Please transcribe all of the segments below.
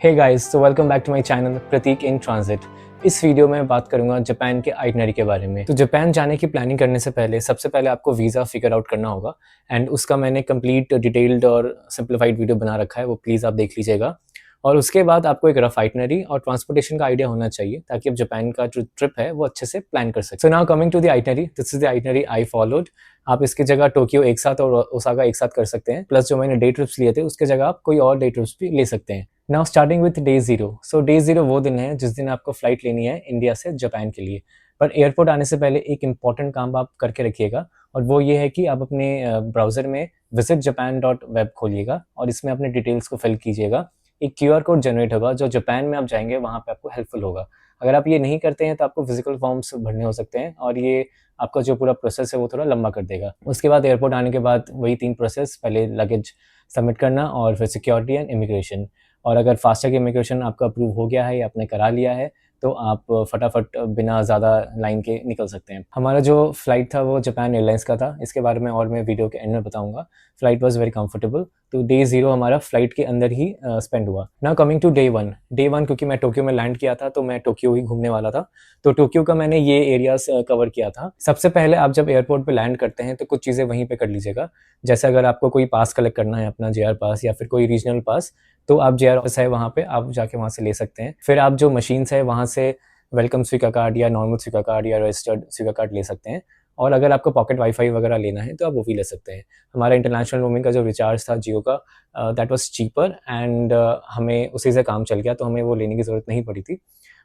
हे guys, तो welcome back to my channel Prateek in transit. इस video में बात करूंगा जापान के आइटनरी के बारे में। तो जापान जाने की प्लानिंग करने से पहले सबसे पहले आपको वीज़ा फिगर आउट करना होगा एंड उसका मैंने कंप्लीट डिटेल्ड और सिंप्लीफाइड वीडियो बना रखा है, वो प्लीज़ आप देख लीजिएगा। और उसके बाद आपको एक रफ आइटनरी और ट्रांसपोर्टेशन का आइडिया होना चाहिए ताकि आप जापान का जो ट्रिप है वो अच्छे से प्लान कर सकें। So now coming to the itinerary, this is the itinerary I followed. आप इसकी जगह टोक्यो एक साथ और ओसाका एक साथ कर सकते हैं, प्लस जो मैंने डे ट्रिप्स लिए थे उसके जगह आप कोई और डे ट्रिप्स भी ले सकते हैं। Now starting with day zero. So day zero वो दिन है जिस दिन आपको फ्लाइट लेनी है इंडिया से जापान के लिए। पर एयरपोर्ट आने से पहले एक इंपॉर्टेंट काम आप करके रखिएगा, और वो ये है कि आप अपने ब्राउज़र में visitjapan.web खोलिएगा और इसमें अपने डिटेल्स को फिल कीजिएगा। एक क्यूआर कोड जनरेट होगा जो जापान में आप जाएंगे वहाँ पे आपको हेल्पफुल होगा। अगर आप ये नहीं करते हैं तो आपको फिजिकल फॉर्म्स भरने हो सकते हैं और ये आपका जो पूरा प्रोसेस है वो थोड़ा लंबा कर देगा। उसके बाद एयरपोर्ट आने के बाद वही 3 प्रोसेस, पहले लगेज सबमिट करना और फिर सिक्योरिटी एंड इमिग्रेशन। और अगर फास्टैग इमिग्रेशन आपका अप्रूव हो गया है या आपने करा लिया है तो आप फटाफट बिना ज़्यादा लाइन के निकल सकते हैं। हमारा जो फ्लाइट था वो जापान एयरलाइंस का था, इसके बारे में और मैं वीडियो के एंड में बताऊंगा। Flight was very comfortable. तो डे ज़ीरो हमारा फ्लाइट के अंदर ही स्पेंड हुआ। Now coming to day one. Day one क्योंकि मैं टोक्यो में लैंड किया था तो मैं टोक्यो ही घूमने वाला था, तो टोक्यो का मैंने ये एरियाज कवर किया था। सबसे पहले आप जब एयरपोर्ट पे लैंड करते हैं तो कुछ चीज़ें वहीं पे कर लीजिएगा। जैसे अगर आपको कोई पास कलेक्ट करना है, अपना जेआर पास या फिर कोई रीजनल पास, तो आप जेआर ऑफिस है वहाँ पे आप जाके वहाँ से ले सकते हैं। फिर आप जो मशीन्स है वहाँ से वेलकम स्वीका कार्ड या नॉर्मल स्वीका कार्ड या रजिस्टर्ड स्वीका कार्ड ले सकते हैं। और अगर आपको पॉकेट वाईफाई वगैरह लेना है तो आप वो भी ले सकते हैं। हमारा इंटरनेशनल रोमिंग का जो रिचार्ज था जियो का, दैट वाज चीपर एंड हमें उसी से काम चल गया, तो हमें वो लेने की ज़रूरत नहीं पड़ी थी।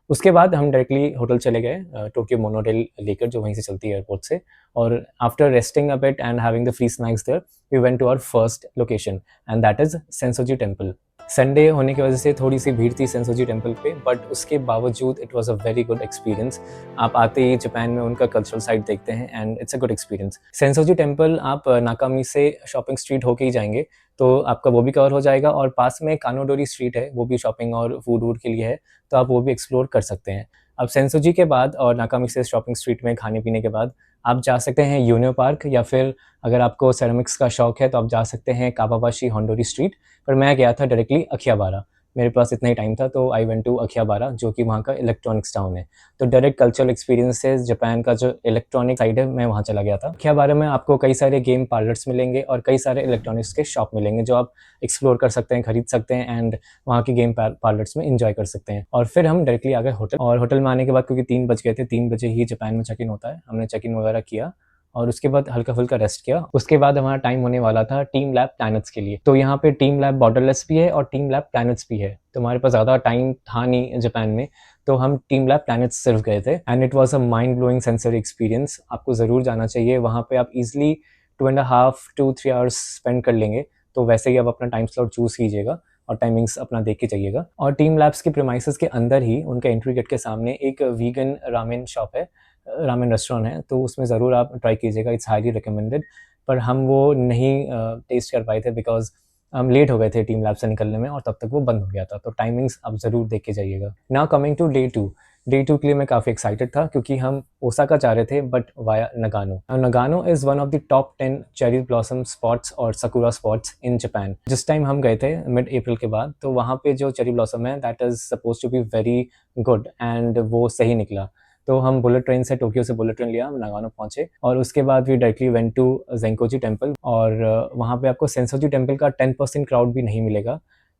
उसके बाद हम डायरेक्टली होटल चले गए टोक्यो मोनोरेल लेकर, जो वहीं से चलती है एयरपोर्ट से। और after resting a bit and having the free snacks there, we went to our first location and that is Sensoji temple. Sunday होने की वजह से थोड़ी सी भीड़ थी सेंसोजी टेम्पल पे, बट उसके बावजूद it was a very good experience. आप आते ही जापान में उनका कल्चरल साइट देखते हैं and it's a good experience. Sensoji temple आप नाकामी से शॉपिंग स्ट्रीट होके ही जाएंगे तो आपका वो भी कवर हो जाएगा, और पास में कानोडोरी स्ट्रीट है, वो भी शॉपिंग और फूड वूड के लिए है, तो आप वो भी एक्सप्लोर कर सकते हैं। अब सेंसोजी के बाद और नाकामी से शॉपिंग स्ट्रीट में खाने पीने के बाद आप जा सकते हैं यूनियो पार्क, या फिर अगर आपको सेरामिक्स का शौक है तो आप जा सकते हैं कावाबाशी होंडोरी स्ट्रीट। पर मैं गया था डायरेक्टली अखियाबारा, मेरे पास इतना ही टाइम था तो आई वेंट टू अखियाबारा, जो कि वहाँ का इलेक्ट्रॉनिक्स टाउन है। तो डायरेक्ट कल्चरल एक्सपीरियंस से जापान का जो इलेक्ट्रॉनिक साइड है मैं वहाँ चला गया था। अखियाबारा में आपको कई सारे गेम पार्लर्स मिलेंगे और कई सारे इलेक्ट्रॉनिक्स के शॉप मिलेंगे जो आप एक्सप्लोर कर सकते हैं, खरीद सकते हैं एंड वहाँ के गेम पार्लर्स में इंजॉय कर सकते हैं। और फिर हम डायरेक्टली आ गए होटल, और होटल में आने के बाद क्योंकि 3 बज गए थे, 3 बजे ही जापान में चेक इन होता है, हमने चेक इन वगैरह किया और उसके बाद हल्का फुल्का रेस्ट किया। उसके बाद हमारा टाइम होने वाला था टीम लैब प्लैनेट्स के लिए। तो यहाँ पे टीम लैब बॉर्डरलेस भी है और टीम लैब प्लैनेट्स भी है, तो हमारे पास ज़्यादा टाइम था नहीं जापान में, तो हम टीम लैब प्लैनेट्स सिर्फ गए थे and it was a mind blowing sensory experience. आपको ज़रूर जाना चाहिए वहाँ पे, आप इजिली 2.5 to 3 आवर्स स्पेंड कर लेंगे। तो वैसे ही आप अपना टाइम स्लॉट चूज़ कीजिएगा और टाइमिंग्स अपना देख के जाइएगा। और टीम लैब्स के प्रीमाइसेस के अंदर ही उनके एंट्री गेट के सामने एक वीगन रामेन शॉप है, रामेन रेस्टोरेंट है, तो उसमें ज़रूर आप ट्राई कीजिएगा, इट्स हाईली रिकमेंडेड। पर हम वो नहीं टेस्ट कर पाए थे बिकॉज हम लेट हो गए थे टीम लैब से निकलने में और तब तक वो बंद हो गया था। तो टाइमिंग्स आप ज़रूर देख के जाइएगा। Now coming to day to. Day two के लिए मैं काफ़ी एक्साइटेड था क्योंकि हम ओसाका जा रहे थे but via Nagano. Nagano is one of the top 10 cherry blossom spots और सकुरा स्पॉट्स इन जापान। जिस टाइम हम गए थे मिड अप्रैल के बाद, तो वहाँ पे जो चेरी ब्लॉसम है that is suppose to be very good and वो सही निकला। तो हम बुलेट ट्रेन से, टोक्यो से बुलेट ट्रेन लिया, हम नागानो पहुंचे और उसके बाद we directly went to Zenkoji temple. और वहाँ पे आपको सेंसोजी टेम्पल का 10% क्राउड भी नहीं मिलेगा।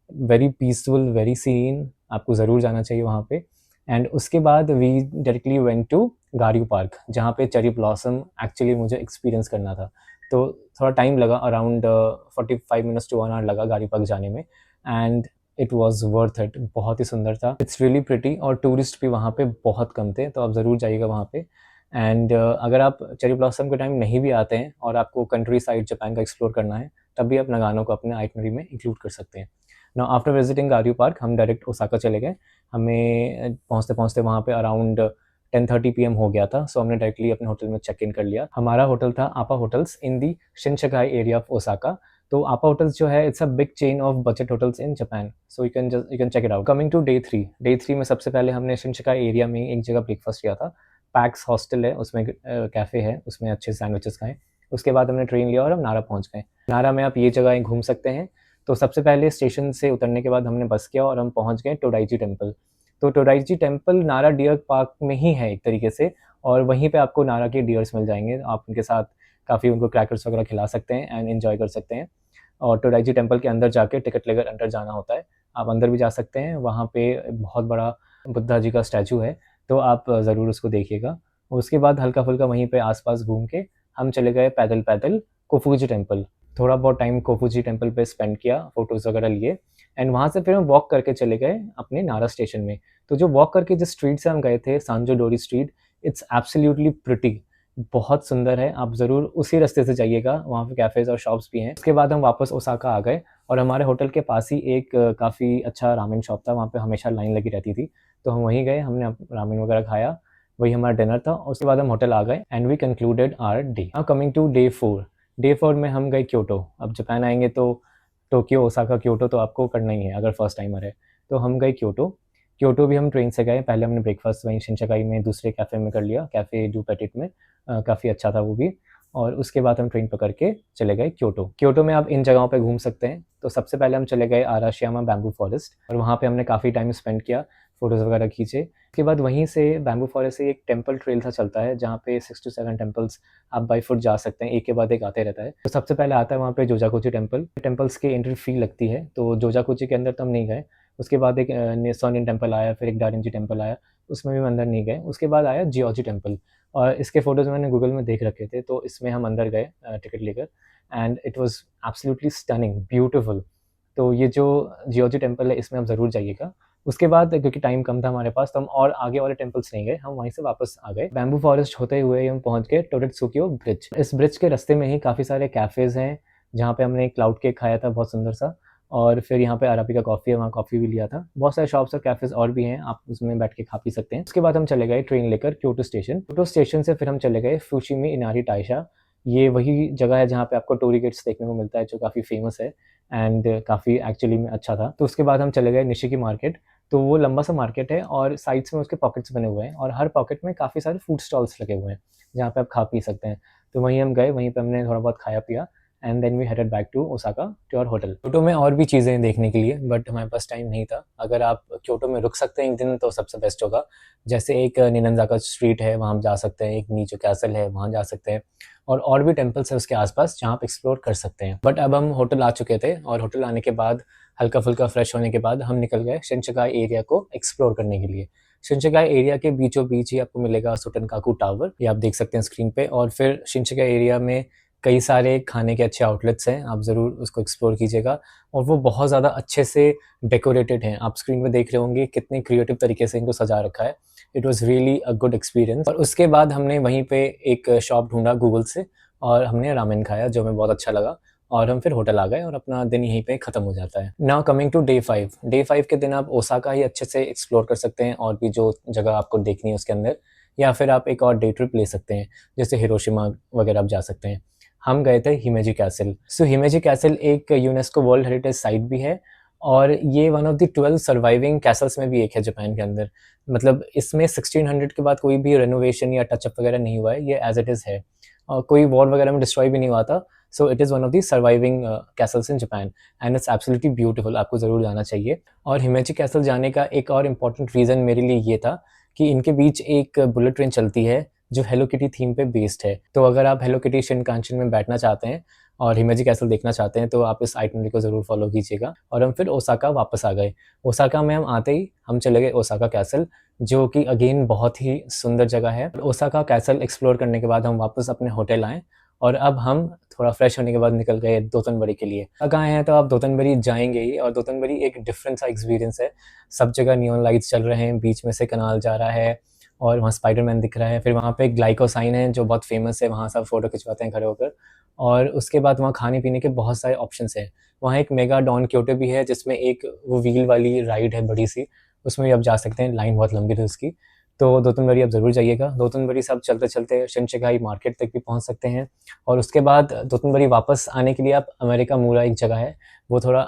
वेरी पीसफुल, वेरी सीन, आपको ज़रूर जाना चाहिए वहाँ पे। एंड उसके बाद we directly went to Garyu park, जहाँ पे चेरी ब्लॉसम एक्चुअली मुझे एक्सपीरियंस करना था। तो थोड़ा टाइम लगा, अराउंड 45 मिनट्स टू 1 आवर लगा गारियो पार्क जाने में, and it was worth it. बहुत ही सुंदर था, इट्स रियली प्रिटी, और टूरिस्ट भी वहाँ पे बहुत कम थे, तो आप ज़रूर जाइएगा वहाँ पे। एंड अगर आप चेरी ब्लॉसम के टाइम नहीं भी आते हैं और आपको कंट्री साइड जापान का एक्सप्लोर करना है, तब भी आप नगानो को अपने आइटनरी में इंक्लूड कर सकते हैं। नाउ आफ्टर विजिटिंग गारियो पार्क हम डायरेक्ट ओसाका चले गए। हमें पहुँचते पहुँचते वहाँ पे अराउंड 10:30 PM हो गया था, सो हमने डायरेक्टली अपने होटल में चेक इन कर लिया। हमारा होटल था APA hotels in the Shinsaigai area of Osaka. तो आपा होटल्स जो है, it's a big chain of budget hotels in Japan, so you can check it out. Coming to day three. Day three में सबसे पहले हमने शिनशगाई area में एक जगह ब्रेकफास्ट किया था। पैक्स हॉस्टल है, उसमें कैफ़े है, उसमें अच्छे सैंडविचेस खाएँ। उसके बाद हमने ट्रेन लिया और हम नारा पहुँच गए। नारा में आप ये जगह घूम सकते हैं, तो सबसे पहले स्टेशन से उतरने के बाद हमने बस किया और हम पहुँच गए टोडाइची टेम्पल। तो टोडाइची टेम्पल नारा डियर पार्क में ही है एक तरीके से, और वहीं पे आपको नारा के डियर्स मिल जाएँगे। आप उनके साथ काफ़ी उनको क्रैकर्स वगैरह खिला सकते हैं एंड एन्जॉय कर सकते हैं। और टोडाइची टेम्पल के अंदर जाके टिकट लेकर अंदर जाना होता है। आप अंदर भी जा सकते हैं, वहाँ पे बहुत बड़ा बुद्धा जी का स्टैचू है, तो आप ज़रूर उसको देखिएगा। उसके बाद हल्का-फुल्का वहीं पे आस-पास घूम के हम चले गए पैदल-पैदल कोफूजी टेम्पल। थोड़ा बहुत टाइम कोफूजी टेम्पल पे स्पेंड किया, फ़ोटोज़ वगैरह लिए एंड वहाँ से फिर हम वॉक करके चले गए अपने नारा स्टेशन में। तो जो वॉक करके जिस स्ट्रीट से हम गए थे, सांजो डोरी स्ट्रीट, इट्स एब्सोल्यूटली प्रिटी, बहुत सुंदर है। आप ज़रूर उसी रास्ते से जाइएगा, वहाँ पे कैफ़ेज़ और शॉप्स भी हैं। उसके बाद हम वापस ओसाका आ गए और हमारे होटल के पास ही एक काफ़ी अच्छा रामेन शॉप था, वहाँ पे हमेशा लाइन लगी रहती थी। तो हम वहीं गए, हमने रामेन वगैरह खाया, वही हमारा डिनर था। उसके बाद हम होटल आ गए and we concluded our day. Now coming to day 4। Day 4 में हम गए क्योटो। अब जापान आएँगे तो टोक्यो, ओसाका, क्योटो तो आपको करना ही है अगर फर्स्ट टाइमर है। तो हम गए क्योटो। क्योटो भी हम ट्रेन से गए। पहले हमने ब्रेकफ़ास्ट वहीं शिनकाई में दूसरे कैफ़े में कर लिया, कैफ़े डू पेटिट में। काफ़ी अच्छा था वो भी। और उसके बाद हम ट्रेन पकड़ के चले गए क्योटो। क्योटो में आप इन जगहों पे घूम सकते हैं। तो सबसे पहले हम चले गए आराशियामा बैम्बू फॉरेस्ट और वहाँ पे हमने काफ़ी टाइम स्पेंड किया, फ़ोटोज़ वगैरह खींचे। उसके बाद वहीं से बैम्बू फॉरेस्ट से एक टेम्पल ट्रेल सा चलता है, जहाँ पे 6 टू 7 टेम्पल्स आप बाय फुट जा सकते हैं, एक के बाद एक आते रहता है। तो सबसे पहले आता है वहाँ पे जोजाकोची टेम्पल। टेम्पल्स की एंट्री फ़ी लगती है, तो जोजाकोची के अंदर तो हम नहीं गए। उसके बाद एक सोनिन टेम्पल आया, फिर एक दारिंजी टेम्पल आया, उसमें भी हम अंदर नहीं गए। उसके बाद आया जियोजी टेम्पल और इसके फ़ोटोज़ मैंने गूगल में देख रखे थे, तो इसमें हम अंदर गए टिकट लेकर and it was absolutely stunning, beautiful. तो ये जो जियोजी टेम्पल है, इसमें आप ज़रूर जाइएगा। उसके बाद क्योंकि टाइम कम था हमारे पास, तो हम और आगे वाले टेम्पल्स नहीं गए, हम वहीं से वापस आ गए। बैम्बू फॉरेस्ट होते हुए हम पहुँच गए टोरेत्सुकियो ब्रिज। इस ब्रिज के रास्ते में ही काफ़ी सारे कैफ़ेज़ हैं, जहाँ पे हमने क्लाउड केक खाया था बहुत सुंदर सा, और फिर यहाँ पे अराबिका कॉफ़ी है, वहाँ कॉफ़ी भी लिया था। बहुत सारे शॉप्स और कैफ़ेज़ और भी हैं, आप उसमें बैठ के खा पी सकते हैं। उसके बाद हम चले गए ट्रेन लेकर क्योटो स्टेशन। क्योटो स्टेशन से फिर हम चले गए फुशिमी इनारी ताइशा। ये वही जगह है जहाँ पे आपको टोरी गेट्स देखने को मिलता है, जो काफ़ी फ़ेमस है एंड काफ़ी एक्चुअली में अच्छा था। तो उसके बाद हम चले गए निशिकी मार्केट। तो वो लंबा सा मार्केट है और साइड्स में उसके पॉकेट्स बने हुए हैं और हर पॉकेट में काफ़ी सारे फूड स्टॉल्स लगे हुए हैं, जहाँ पे आप खा पी सकते हैं। तो वहीं हम गए, वहीं पे हमने थोड़ा बहुत खाया पिया and then we headed back to Osaka to our hotel. Kyoto में और भी चीज़ें हैं देखने के लिए, बट हमारे पास टाइम नहीं था। अगर आप क्योटो में रुक सकते हैं एक दिन तो सबसे बेस्ट होगा। जैसे एक निनंजाका स्ट्रीट है, वहाँ हम जा सकते हैं, एक नीचो कैसल है, वहाँ जा सकते हैं, और भी टेम्पल्स हैं उसके आस-पास जहाँ आप एक्सप्लोर कर सकते हैं। बट अब हम होटल आ चुके थे और होटल आने के बाद हल्का-फुल्का फ्रेश होने के बाद हम निकल गए शिनशिगाई एरिया को एक्सप्लोर करने के लिए। शिनशिगाई एरिया के बीचों-बीच ही आपको मिलेगा सोटेनकाकू टावर, ये आप देख सकते हैं स्क्रीन पे, और फिर शिनशिगाई एरिया में कई सारे खाने के अच्छे आउटलेट्स हैं, आप ज़रूर उसको एक्सप्लोर कीजिएगा और वो बहुत ज़्यादा अच्छे से डेकोरेटेड हैं। आप स्क्रीन पे देख रहे होंगे कितने क्रिएटिव तरीके से इनको सजा रखा है। It was really a good experience. और उसके बाद हमने वहीं पे एक शॉप ढूँढा गूगल से और हमने रामेन खाया, जो हमें बहुत अच्छा लगा, और हम फिर होटल आ गए और अपना दिन यहीं पे ख़त्म हो जाता है। Now coming to day 5। Day 5 के दिन आप ओसाका ही अच्छे से एक्सप्लोर कर सकते हैं और भी जो जगह आपको देखनी है उसके अंदर, या फिर आप एक और डे ट्रिप ले सकते हैं, जैसे हिरोशिमा वगैरह आप जा सकते हैं। हम गए थे हिमेजी कैसल। सो हिमेजी कैसल एक यूनेस्को वर्ल्ड हेरिटेज साइट भी है और ये one of the 12 surviving Castle's में भी एक है जापान के अंदर। मतलब इसमें 1600 के बाद कोई भी रेनोवेशन या टचअप वगैरह नहीं हुआ है, ये एज़ इट इज़ है। कोई वॉर वगैरह में डिस्ट्रॉय भी नहीं हुआ था। So it is one of the surviving Castle's in Japan and it's absolutely beautiful, आपको ज़रूर जाना चाहिए। और हिमेजी कैसल जाने का एक और इम्पोर्टेंट रीज़न मेरे लिए ये था कि इनके बीच एक बुलेट ट्रेन चलती है, जो हेलो किटी थीम पे बेस्ड है। तो अगर आप हेलो किटी शिनकानसेन में बैठना चाहते हैं और हिमेजी कैसल देखना चाहते हैं, तो आप इस आइटिनरी को ज़रूर फॉलो कीजिएगा। और हम फिर ओसाका वापस आ गए। ओसाका में हम आते ही हम चले गए ओसाका कैसल, जो कि अगेन बहुत ही सुंदर जगह है। ओसाका कैसल एक्सप्लोर करने के बाद हम वापस अपने होटल आए और अब हम थोड़ा फ्रेश होने के बाद निकल गए दोतनबरी के लिए। अगर आए हैं तो आप दोतनबरी जाएंगे ही, और दोतनबरी एक डिफरेंट सा एक्सपीरियंस है। सब जगह नियॉन लाइट्स चल रहे हैं, बीच में से कनाल जा रहा है और वहाँ स्पाइडरमैन दिख रहा है। फिर वहाँ पे एक ग्लाइको साइन है जो बहुत फेमस है, वहाँ सब फ़ोटो खिंचवाते हैं खड़े होकर। और उसके बाद वहाँ खाने-पीने के बहुत सारे ऑप्शंस हैं। वहाँ एक मेगा डॉन क्योटो भी है, जिसमें एक वो व्हील वाली राइड है बड़ी-सी, उसमें भी आप जा सकते हैं, लाइन बहुत लंबी थी उसकी। तो दोतनबरी आप ज़रूर जाइएगा। दोतनबरी से आप चलते-चलते शिनशिगाई मार्केट तक भी पहुँच सकते हैं और उसके बाद दोतनबरी वापस आने के लिए आप अमेरिका मूरा एक जगह है, वो थोड़ा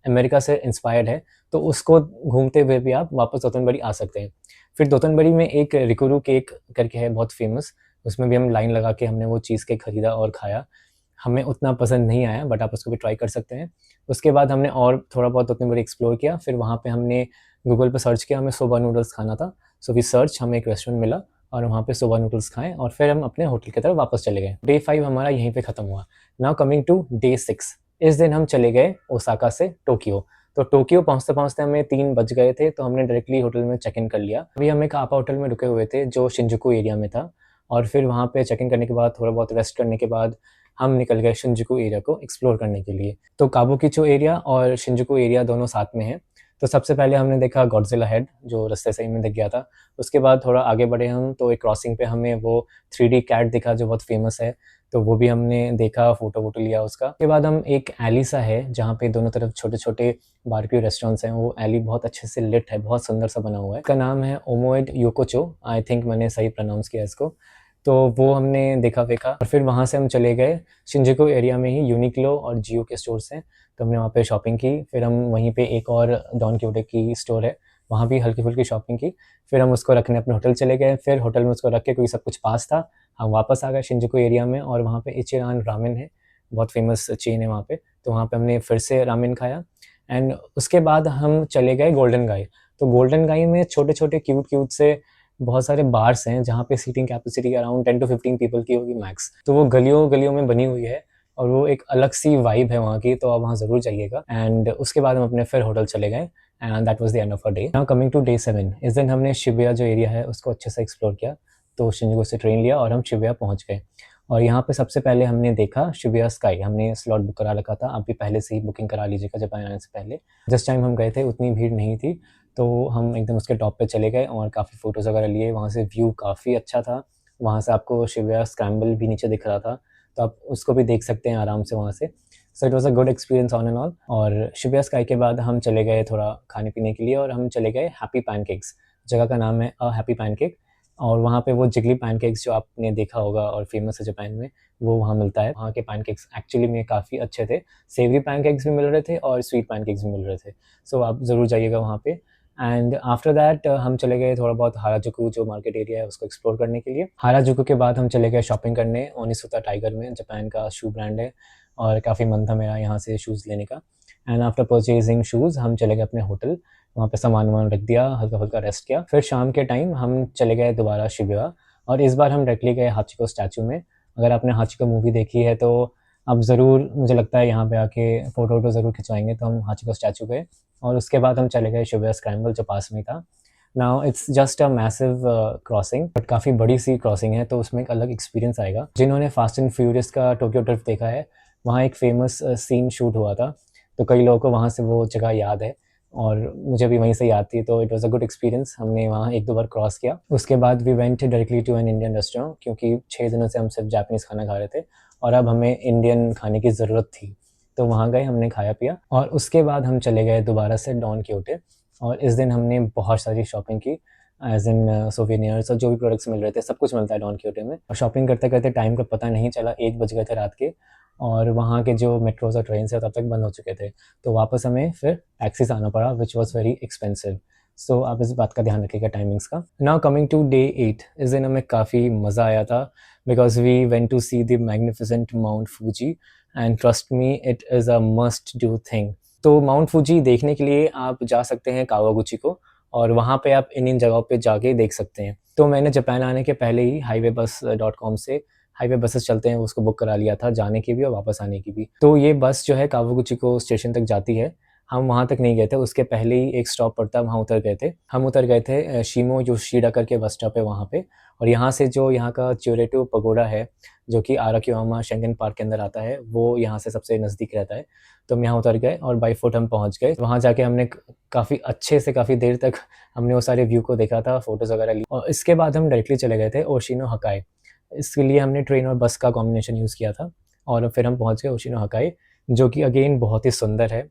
अमेरिका से इंस्पायर्ड है, तो उसको घूमते हुए भी आप वापस दोतनबरी आ सकते हैं। फिर दोतनबरी में एक रिकुरू केक करके है बहुत फेमस, उसमें भी हम लाइन लगा के हमने वो चीज़ केक खरीदा और खाया। हमें उतना पसंद नहीं आया, बट आप उसको भी ट्राई कर सकते हैं। उसके बाद हमने और थोड़ा बहुत उतनी बड़ी एक्सप्लोर किया, फिर वहाँ पे हमने गूगल पे सर्च किया, हमें सोबा नूडल्स खाना था। सो वी सर्च, हमें एक रेस्टोरेंट मिला और वहाँ पे सोबा नूडल्स खाएँ और फिर हम अपने होटल की तरफ वापस चले गए। डे 5 हमारा यहीं पे ख़त्म हुआ। नाउ कमिंग टू डे 6, इस दिन हम चले गए ओसाका से टोक्यो। तो टोक्यो पहुँचते-पहुँचते हमें 3 बज गए थे, तो हमने डायरेक्टली होटल में चेक इन कर लिया। अभी हम एक आपा होटल में रुके हुए थे जो शिंजुकू एरिया में था, और फिर वहाँ पे चेक इन करने के बाद थोड़ा बहुत रेस्ट करने के बाद हम निकल गए शिंजुकू एरिया को एक्सप्लोर करने के लिए। तो काबुकिचो एरिया और शिंजुकू एरिया दोनों साथ में हैं। तो सबसे पहले हमने देखा गॉडज़िला हेड, जो रास्ते से ही हमें दिख गया था। उसके बाद थोड़ा आगे बढ़े हम, तो एक क्रॉसिंग पे हमें वो 3D कैट दिखा जो बहुत फ़ेमस है, तो वो भी हमने देखा, फ़ोटो-वोटो लिया उसका। उसके बाद हम एक एली सा है जहाँ पे दोनों तरफ छोटे-छोटे बारबेक्यू रेस्टोरेंट्स हैं, वो एली बहुत अच्छे से लिट है, बहुत सुंदर सा बना हुआ है। इसका नाम है ओमोएड योकोचो, आई थिंक मैंने सही प्रोनाउंस किया इसको। तो वो हमने देखा-वेखा और फिर वहाँ से हम चले गए शिंजुकू एरिया में ही यूनिक्लो और जियो के स्टोर्स हैं, तो हमने वहाँ पे शॉपिंग की। फिर हम वहीं पे एक और डॉन क्यूटे की स्टोर है, वहाँ भी हल्की-फुल्की शॉपिंग की। फिर हम उसको रखने अपने होटल चले गए, फिर होटल में उसको रख के, क्योंकि सब कुछ पास था, हम वापस आ गए शिंजुकू एरिया में, और वहाँ पे इचिरान रामेन है, बहुत फ़ेमस चेन है वहाँ पे, तो वहाँ पे हमने फिर से रामेन खाया। एंड उसके बाद हम चले गए गोल्डन गाई। तो गोल्डन गाई में छोटे-छोटे क्यूट-क्यूट से बहुत सारे बार्स हैं जहाँ पे seating capacity around 10 to 15 people की होगी मैक्स। तो वो गलियों-गलियों में बनी हुई है और वो एक अलग सी वाइब है वहाँ की, तो आप वहाँ ज़रूर जाइएगा। एंड उसके बाद हम अपने फिर होटल चले गए and that was the end of our day. Now coming to day 7, इस दिन हमने शिबुया जो एरिया है उसको अच्छे से एक्सप्लोर किया। तो शिंजुकू से ट्रेन लिया और हम शिबुया पहुँच गए, और यहाँ पे सबसे पहले हमने देखा शिबुया स्काई। हमने स्लॉट बुक करा रखा था, आप भी पहले से ही बुकिंग करा लीजिएगा जापान आने से पहले। जिस टाइम हम गए थे उतनी भीड़ नहीं थी, तो हम एकदम उसके टॉप पे चले गए और काफ़ी फ़ोटोज़ वगैरह लिए। वहाँ से व्यू काफ़ी अच्छा था, वहाँ से आपको शिबुया स्क्रैम्बल भी नीचे दिख रहा था, तो आप उसको भी देख सकते हैं आराम से वहाँ से। So it was a good experience on and all. और शिबुया स्काई के बाद हम चले गए थोड़ा खाने-पीने के लिए, और हम चले गए हैप्पी पैनकेक्स। जगह का नाम है हैप्पी पैनकेक, और वहाँ पे वो जिगली पैनकेक्स जो आपने देखा होगा और फ़ेमस है जापान में, वो वहाँ मिलता है। वहाँ के पैनकेक्स एक्चुअली में काफ़ी अच्छे थे, सेवरी पैनकेक्स भी मिल रहे थे और स्वीट पैनकेक्स भी मिल रहे थे। सो आप ज़रूर जाइएगा वहाँ पे। एंड आफ्टर दैट हम चले गए थोड़ा बहुत हाराजुकु जो मार्केट एरिया है उसको एक्सप्लोर करने के लिए। हाराजुकु के बाद हम चले गए शॉपिंग करने ओनिसुता टाइगर में, जापान का शू ब्रांड है, और काफ़ी मन था मेरा यहाँ से शूज़ लेने का। एंड आफ्टर परचेजिंग शूज़ हम चले गए अपने होटल, वहाँ पे सामान-वामान रख दिया, हल्का-फुल्का रेस्ट किया। फिर शाम के टाइम हम चले गए दोबारा शिबुया, और इस बार हम डायरेक्टली गए हाचिको स्टैचू में। अगर आपने हाचिको मूवी देखी है तो आप ज़रूर, मुझे लगता है, यहाँ पे आके फ़ोटो-वोटो ज़रूर खिंचवाएँगे, तो हम हाचिको स्टैचू गए और उसके बाद हम चले गए शिबुया स्क्रैम्बल जो पास में ही था। Now it's just a massive crossing, but काफ़ी बड़ी सी क्रॉसिंग है, तो उसमें एक अलग एक्सपीरियंस आएगा। जिन्होंने फास्ट एंड फ्यूरियस का टोक्यो ड्रिफ्ट देखा है, वहाँ एक फ़ेमस सीन शूट हुआ था, तो कई लोगों को वहाँ से वो जगह याद है, और मुझे भी वहीं से याद थी, तो it was a good experience. हमने वहाँ 1-2 बार क्रॉस किया। उसके बाद we went directly to an Indian restaurant, क्योंकि 6 दिनों से हम सिर्फ जापानीज़ खाना खा रहे थे और अब हमें इंडियन खाने की ज़रूरत थी। तो वहाँ गए, हमने खाया-पिया, और उसके बाद हम चले गए दोबारा से डॉन क्योटे, और इस दिन हमने बहुत सारी शॉपिंग की, एज़ इन सोवेनिर्स और जो भी प्रोडक्ट्स मिल रहे थे, सब कुछ मिलता है डॉन क्योटे में। और शॉपिंग करते-करते टाइम का पता नहीं चला, 1 बज गए थे रात के, और वहाँ के जो मेट्रोज़ और ट्रेन्स हैं तब तक बंद हो चुके थे। तो वापस हमें फिर टैक्सी से आना पड़ा, व्हिच वाज़ वेरी एक्सपेंसिव। सो आप इस बात का ध्यान रखिएगा टाइमिंग्स का। नाउ कमिंग टू डे 8, इस दिन हमें काफ़ी मज़ा आया था, because we went to see the magnificent Mount Fuji, and trust me it is a must do thing. तो माउंट फूजी देखने के लिए आप जा सकते हैं कावागुची को, और वहाँ पे आप इन जगहों पे जाके देख सकते हैं। तो मैंने जापान आने के पहले ही हाईवेबस.com से हाईवे बसेस चलते हैं उसको बुक करा लिया था, जाने की भी और वापस आने की भी। तो ये बस जो है कावागुची को स्टेशन तक जाती है। हम वहाँ तक नहीं गए थे, उसके पहले ही एक स्टॉप पड़ता है, वहाँ उतर गए थे। हम उतर गए थे शिमो योशिडा करके बस स्टॉप है वहाँ पे, और यहाँ से जो यहाँ का च्योरेटो पगोडा है, जो कि आराकियोमा शेंगन पार्क के अंदर आता है, वो यहाँ से सबसे नज़दीक रहता है। तो हम यहाँ उतर गए और बाय फुट हम पहुँच गए। वहाँ जाके हमने काफ़ी अच्छे से काफ़ी देर तक हमने वो सारे व्यू को देखा था, फ़ोटोज़ वगैरह ली, और इसके बाद हम डायरेक्टली चले गए थे ओशिनो हकाई। इसके लिए हमने ट्रेन और बस का कॉम्बिनेशन यूज़ किया था, और फिर हम पहुँच गए ओशिनो हकाई, जो कि अगेन बहुत ही सुंदर है।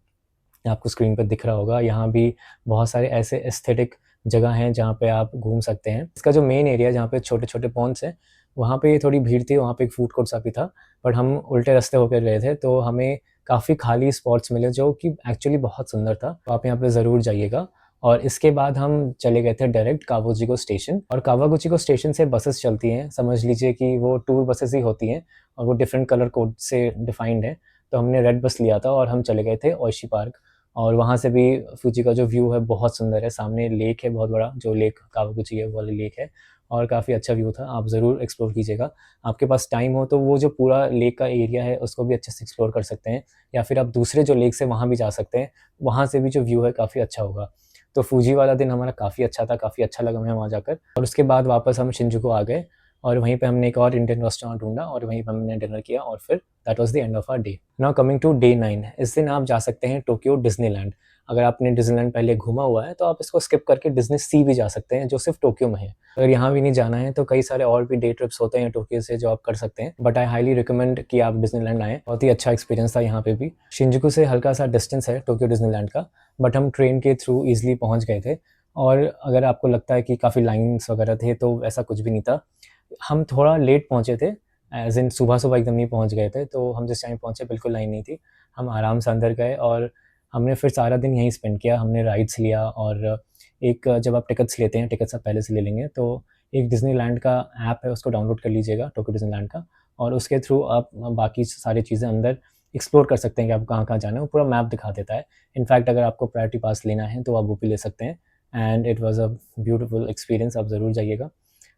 आपको स्क्रीन पे दिख रहा होगा, यहाँ भी बहुत सारे ऐसे एस्थेटिक जगह हैं जहाँ पे आप घूम सकते हैं। इसका जो मेन एरिया जहाँ पे छोटे-छोटे पॉन्ड्स हैं, वहाँ पे थोड़ी भीड़ थी, वहाँ पे एक फूड कोर्ट सा भी था, बट हम उल्टे रास्ते होकर गए थे, तो हमें काफ़ी खाली स्पॉट्स मिले जो कि एक्चुअली बहुत सुंदर था। तो आप यहाँ पे ज़रूर जाइएगा, और इसके बाद हम चले गए थे डायरेक्ट कावागुची स्टेशन, और कावागुची स्टेशन से बसेस चलती हैं, समझ लीजिए कि वो टूर बसेस ही होती हैं और वो डिफरेंट कलर कोड से डिफाइंड है। तो हमने रेड बस लिया था और हम चले गए थे ओइशी पार्क, और वहाँ से भी फुजी का जो व्यू है बहुत सुंदर है। सामने लेक है बहुत बड़ा, जो लेक कावागुची है वो वाली लेक है, और काफ़ी अच्छा व्यू था। आप ज़रूर एक्सप्लोर कीजिएगा, आपके पास टाइम हो तो वो जो पूरा लेक का एरिया है उसको भी अच्छे से एक्सप्लोर कर सकते हैं, या फिर आप दूसरे जो लेक है वहाँ भी जा सकते हैं, वहाँ से भी जो व्यू है काफ़ी अच्छा होगा। तो फुजी वाला दिन हमारा काफ़ी अच्छा था, काफ़ी अच्छा लगा हमें वहाँ जाकर। और उसके बाद वापस हम शिंजुकू आ गए, और वहीं पे हमने एक और इंडियन रेस्टोरेंट ढूँढा और वहीं पे हमने डिनर किया, और फिर that was the end of our day. Now coming to day 9, इस दिन आप जा सकते हैं टोक्यो डिज़नीलैंड। अगर आपने डिज़नीलैंड पहले घूमा हुआ है तो आप इसको स्किप करके डिज़नी सी भी जा सकते हैं, जो सिर्फ टोक्यो में है। अगर यहाँ भी नहीं जाना है तो कई सारे और भी डे ट्रिप्स होते हैं टोक्यो से जो आप कर सकते हैं, बट आई हाईली रिकमेंड कि आप डिज़नीलैंड आएँ। बहुत ही अच्छा एक्सपीरियंस था यहाँ पे भी। शिंजुकू से हल्का सा डिस्टेंस है टोक्यो डिज़नीलैंड का, बट हम ट्रेन के थ्रू ईज़िली पहुँच गए थे। और अगर आपको लगता है कि काफ़ी लाइन्स वगैरह थे, तो ऐसा कुछ भी नहीं था। हम थोड़ा लेट पहुँचे थे, एज़ इन सुबह-सुबह एकदम नहीं पहुँच गए थे, तो हम जिस टाइम पहुँचे बिल्कुल लाइन नहीं थी। हम आराम से अंदर गए और हमने फिर सारा दिन यहीं स्पेंड किया। हमने राइड्स लिया, और एक जब आप टिकट्स लेते हैं, टिकट्स आप पहले से ले लेंगे, तो एक डिज़नीलैंड का ऐप है, उसको डाउनलोड कर लीजिएगा, टोक्यो डिज़नीलैंड का, और उसके थ्रू आप बाकी सारी चीज़ें अंदर एक्सप्लोर कर सकते हैं कि आपको कहाँ-कहाँ जाना है, वो पूरा मैप दिखा देता है। इनफैक्ट अगर आपको प्रायोरिटी पास लेना है तो आप वो भी ले सकते हैं, and it was a beautiful experience, आप ज़रूर जाइएगा।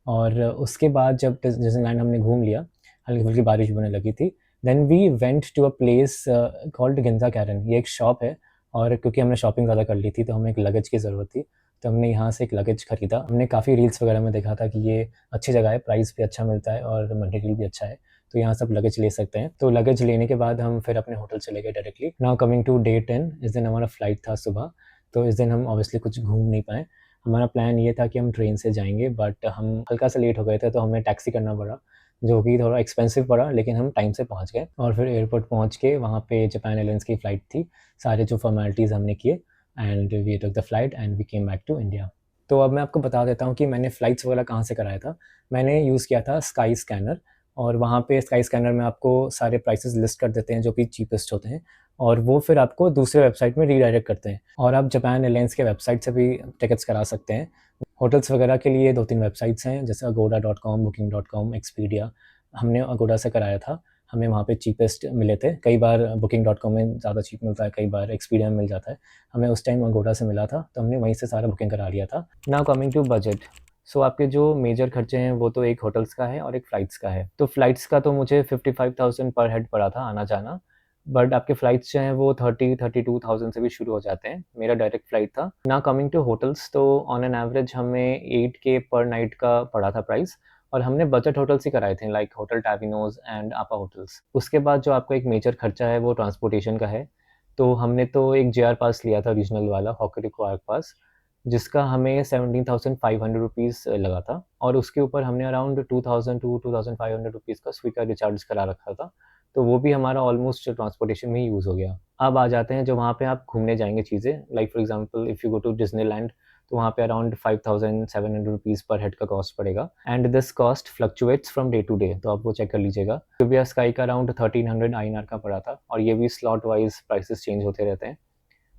और उसके बाद जब डिज़नीलैंड हमने घूम लिया, हल्की-फुल्की बारिश भी होने लगी थी, then we went to a place called Ginza Karen. ये एक शॉप है, और क्योंकि हमने शॉपिंग ज़्यादा कर ली थी तो हमें एक लगेज की ज़रूरत थी, तो हमने यहाँ से एक लगेज खरीदा। हमने काफ़ी रील्स वगैरह में देखा था कि ये अच्छी जगह है, प्राइस भी अच्छा मिलता है और मटेरियल भी अच्छा है, तो यहाँ से आप लगेज ले सकते हैं। तो लगेज लेने के बाद हम फिर अपने होटल चले गए directly. Now coming to day 10, इस दिन हमारा फ्लाइट था सुबह, तो इस दिन हम ऑब्वियसली कुछ घूम नहीं पाए। हमारा प्लान ये था कि हम ट्रेन से जाएँगे, बट हम हल्का सा लेट हो गए थे, तो हमें टैक्सी करना पड़ा, जो कि थोड़ा एक्सपेंसिव पड़ा, लेकिन हम टाइम से पहुँच गए। और फिर एयरपोर्ट पहुँच के वहाँ पे जापान एयरलाइंस की फ़्लाइट थी, सारे जो फ़ॉर्मेलिटीज़ हमने किए, and we took the flight and we came back to India. तो अब मैं आपको बता देता हूँ कि मैंने फ़्लाइट्स वगैरह कहाँ से कराया था। मैंने यूज़ किया था स्काई स्कैनर, और वहाँ पे स्काई स्कैनर में आपको सारे प्राइसेस लिस्ट कर देते हैं जो भी चीपेस्ट होते हैं, और वो फिर आपको दूसरे वेबसाइट में रीडायरेक्ट करते हैं, और आप जापान एयरलाइंस के वेबसाइट से भी टिकट्स करा सकते हैं। होटल्स वगैरह के लिए 2-3 वेबसाइट्स हैं, जैसे agoda.com, booking.com, एक्सपीडिया। हमने अगोडा से कराया था, हमें वहाँ पे चीपेस्ट मिले थे। कई बार booking.com में ज़्यादा चीप मिलता है, कई बार एक्सपीडिया में मिल जाता है। हमें उस टाइम अगोडा से मिला था, तो हमने वहीं से सारा बुकिंग करा लिया था। नाउ कमिंग टू बजट, सो आपके जो मेजर खर्चे हैं वो तो एक होटल्स का है और एक फ़्लाइट्स का है। तो फ़्लाइट्स का तो मुझे 55,000 पर हेड पड़ा था आना-जाना, बट आपके फ़्लाइट्स जो हैं वो 30-32,000 से भी शुरू हो जाते हैं। मेरा डायरेक्ट फ़्लाइट था। नाउ कमिंग टू होटल्स, तो ऑन एन एवरेज हमें 8K पर नाइट का पड़ा था प्राइस, और हमने बजट होटल्स ही कराए थे, लाइक होटल टैविनोज़ एंड आपा होटल्स। उसके बाद जो आपका एक मेजर खर्चा है वो ट्रांसपोर्टेशन का है। तो हमने तो एक जेआर पास लिया था, रीजनल वाला होकुरिकु आर्क पास, जिसका हमें 17,500 रुपीज़ लगा था, और उसके ऊपर हमने अराउंड 2,000 टू 2,500 रुपीज़ का स्वीकर रिचार्ज करा रखा था। तो वो भी हमारा ऑलमोस्ट ट्रांसपोर्टेशन में ही यूज़ हो गया। अब आ जाते हैं जो वहाँ पे आप घूमने जाएँगे चीज़ें, like for example if you go to Disneyland, तो वहाँ पे अराउंड 5,700 रुपीज़ पर हेड का कॉस्ट पड़ेगा, and this cost fluctuates from day to day, तो आप वो चेक कर लीजिएगा। क्यूबिया स्काई का अराउंड 1300 आईएनआर का पड़ा था, और ये भी स्लॉट वाइज़ प्राइसेस चेंज होते रहते हैं।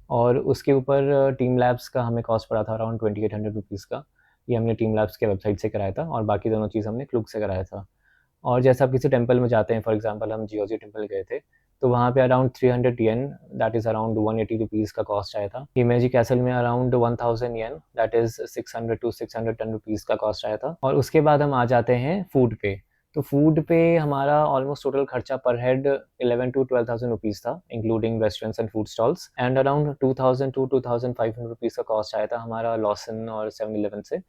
और उसके ऊपर टीम लैब्स का हमें कॉस्ट पड़ा था अराउंड 2800 रुपीज़ का। ये हमने टीम लैब्स के वेबसाइट से कराया था, और बाकी दोनों चीज़ हमने क्लूक से कराया था। और जैसे आप किसी टेम्पल में जाते हैं, फॉर एग्ज़ाम्पल हम जियोजी टेम्पल गए थे, तो वहाँ पे around 300 yen, that is around 180 rupees का कॉस्ट आया था। हिमेजी कैसल में around 1000 yen, that is 600 to 610 rupees का कॉस्ट आया था। और उसके बाद हम आ जाते हैं फूड पे। तो फूड पे हमारा ऑलमोस्ट टोटल खर्चा पर हेड 11 टू 12,000 रुपीज़ था, including restaurants and food stalls, and around 2000 to 2500 rupees का कॉस्ट आया था हमारा लॉसन और 7-Eleven से,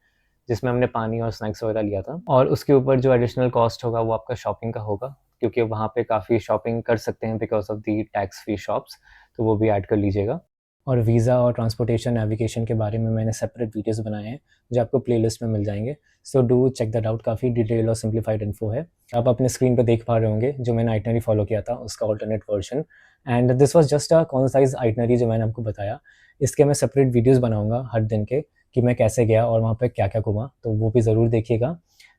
जिसमें हमने पानी और स्नैक्स वगैरह लिया था। और उसके ऊपर जो एडिशनल कॉस्ट होगा वो आपका शॉपिंग का होगा, क्योंकि वहाँ पे काफ़ी शॉपिंग कर सकते हैं because of the tax free shops, तो वो भी ऐड कर लीजिएगा। और वीज़ा और ट्रांसपोर्टेशन नेविगेशन के बारे में मैंने सेपरेट वीडियोज़ बनाए हैं, जो आपको प्लेलिस्ट में मिल जाएँगे। So do check that out, काफ़ी डिटेल और सिम्प्लीफाइड इन्फो है। आप अपने स्क्रीन पे देख पा रहे होंगे जो मैंने आइटनरी फॉलो किया था उसका alternate version, and this was just a concise itinerary जो मैंने आपको बताया। इसके मैं सेपरेट वीडियोज़ बनाऊँगा हर दिन के, कि मैं कैसे गया और वहाँ पे क्या-क्या घूमा, तो वो भी ज़रूर देखिएगा।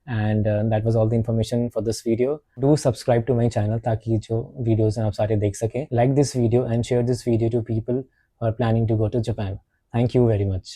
And that was all the information for this video. Do subscribe to my channel ताकि जो वीडियोज़ हैं आप सारे देख सकें। Like this video and share this video to people who are planning to go to Japan. Thank you very much.